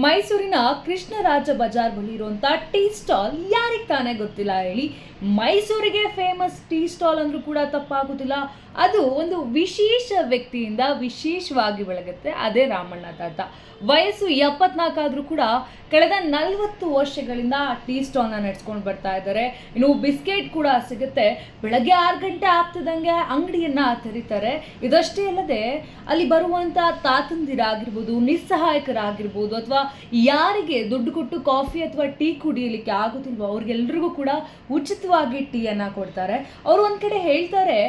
ಮೈಸೂರಿನ ಕೃಷ್ಣರಾಜ ಬಜಾರ್ ಬಳಿ ಇರುವಂಥ ಟೀ ಸ್ಟಾಲ್ ಯಾರಿಗೆ ತಾನೇ ಗೊತ್ತಿಲ್ಲ ಹೇಳಿ. ಮೈಸೂರಿಗೆ ಫೇಮಸ್ ಟೀ ಸ್ಟಾಲ್ ಅಂದ್ರೂ ಕೂಡ ತಪ್ಪಾಗೋದಿಲ್ಲ. ಅದು ಒಂದು ವಿಶೇಷ ವ್ಯಕ್ತಿಯಿಂದ ವಿಶೇಷವಾಗಿ ಬೆಳಗುತ್ತೆ. ಅದೇ ರಾಮಣ್ಣ ತಾತ. ವಯಸ್ಸು 74 ಆದರೂ ಕೂಡ ಕಳೆದ 40 ವರ್ಷಗಳಿಂದ ಟೀ ಸ್ಟಾಲ್ನ ನಡೆಸ್ಕೊಂಡು ಬರ್ತಾ ಇದ್ದಾರೆ. ಇನ್ನು ಬಿಸ್ಕೆಟ್ ಕೂಡ ಸಿಗುತ್ತೆ. ಬೆಳಗ್ಗೆ 6 ಗಂಟೆ ಆಗ್ತಿದ್ದಂಗೆ ಅಂಗಡಿಯನ್ನ ತೆರೀತಾರೆ. ಇದಷ್ಟೇ ಅಲ್ಲದೆ ಅಲ್ಲಿ ಬರುವಂಥ ತಾತಂದಿರಾಗಿರ್ಬೋದು, ನಿಸ್ಸಹಾಯಕರಾಗಿರ್ಬೋದು, ಅಥವಾ ಯಾರಿಗೆ ದುಡ್ಡು ಕೊಟ್ಟು ಕಾಫಿ ಅಥವಾ ಟೀ ಕುಡಿಯಲಿಕ್ಕೆ ಆಗೋದಿಲ್ವೋ ಅವ್ರಿಗೆಲ್ರಿಗೂ ಕೂಡ ಉಚಿತವಾಗಿ ಟೀಯನ್ನು ಕೊಡ್ತಾರೆ. ಅವರು ಒಂದು ಕಡೆ ಹೇಳ್ತಾರೆ,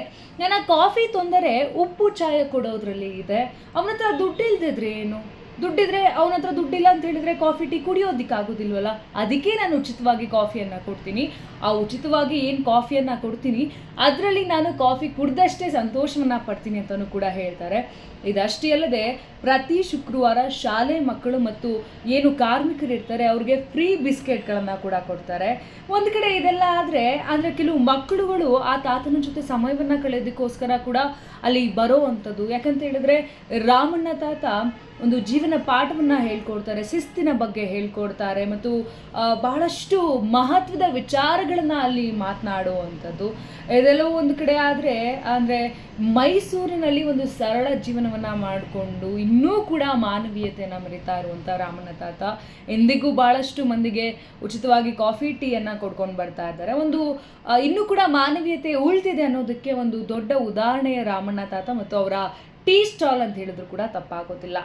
ನನ್ನ ಕಾಫಿ ತೊಂದರೆ ಉಪ್ಪು ಚಾಯ ಕೊಡೋದ್ರಲ್ಲಿ ಇದೆ. ಅವನ ಹತ್ರ ದುಡ್ಡು ಇಲ್ದಿದ್ರೆ ಏನು, ದುಡ್ಡಿದ್ರೆ ಅವನ ಹತ್ರ ದುಡ್ಡಿಲ್ಲ ಅಂತ ಹೇಳಿದ್ರೆ ಕಾಫಿ ಟೀ ಕುಡಿಯೋದಕ್ಕಾಗೋದಿಲ್ವಲ್ಲ, ಅದಕ್ಕೆ ನಾನು ಉಚಿತವಾಗಿ ಕಾಫಿಯನ್ನು ಕೊಡ್ತೀನಿ. ಆ ಉಚಿತವಾಗಿ ಏನು ಕಾಫಿಯನ್ನು ಕೊಡ್ತೀನಿ ಅದರಲ್ಲಿ ನಾನು ಕಾಫಿ ಕುಡ್ದಷ್ಟೇ ಸಂತೋಷವನ್ನು ಪಡ್ತೀನಿ ಅಂತಲೂ ಕೂಡ ಹೇಳ್ತಾರೆ. ಇದಷ್ಟೇ ಅಲ್ಲದೆ ಪ್ರತಿ ಶುಕ್ರವಾರ ಶಾಲೆ ಮಕ್ಕಳು ಮತ್ತು ಏನು ಕಾರ್ಮಿಕರು ಇರ್ತಾರೆ ಅವ್ರಿಗೆ ಫ್ರೀ ಬಿಸ್ಕೆಟ್ಗಳನ್ನು ಕೂಡ ಕೊಡ್ತಾರೆ. ಒಂದು ಕಡೆ ಇದೆಲ್ಲ ಆದರೆ ಕೆಲವು ಮಕ್ಕಳುಗಳು ಆ ತಾತನ ಜೊತೆ ಸಮಯವನ್ನು ಕಳೆಯೋದಕ್ಕೋಸ್ಕರ ಕೂಡ ಅಲ್ಲಿ ಬರೋ ಅಂಥದ್ದು. ಯಾಕಂತ ಹೇಳಿದ್ರೆ ರಾಮಣ್ಣ ತಾತ ಒಂದು ಜೀವನ ಪಾಠವನ್ನು ಹೇಳ್ಕೊಡ್ತಾರೆ, ಶಿಸ್ತಿನ ಬಗ್ಗೆ ಹೇಳ್ಕೊಡ್ತಾರೆ ಮತ್ತು ಬಹಳಷ್ಟು ಮಹತ್ವದ ವಿಚಾರಗಳನ್ನು ಅಲ್ಲಿ ಮಾತನಾಡುವಂಥದ್ದು. ಇದೆಲ್ಲವೂ ಒಂದು ಕಡೆ ಅಂದರೆ ಮೈಸೂರಿನಲ್ಲಿ ಒಂದು ಸರಳ ಜೀವನವನ್ನು ಮಾಡಿಕೊಂಡು ಇನ್ನೂ ಕೂಡ ಮಾನವೀಯತೆಯನ್ನು ಮೆರಿತಾ ಇರುವಂಥ ರಾಮಣ್ಣ ತಾತ ಎಂದಿಗೂ ಭಾಳಷ್ಟು ಮಂದಿಗೆ ಉಚಿತವಾಗಿ ಕಾಫಿ ಟೀಯನ್ನು ಕೊಡ್ಕೊಂಡು ಬರ್ತಾ ಇದ್ದಾರೆ. ಒಂದು ಇನ್ನೂ ಕೂಡ ಮಾನವೀಯತೆ ಉಳಿದಿದೆ ಅನ್ನೋದಕ್ಕೆ ಒಂದು ದೊಡ್ಡ ಉದಾಹರಣೆಯ ರಾಮಣ್ಣ ತಾತ ಮತ್ತು ಅವರ ಟೀ ಸ್ಟಾಲ್ ಅಂತ ಹೇಳಿದ್ರು ಕೂಡ ತಪ್ಪಾಗೋದಿಲ್ಲ.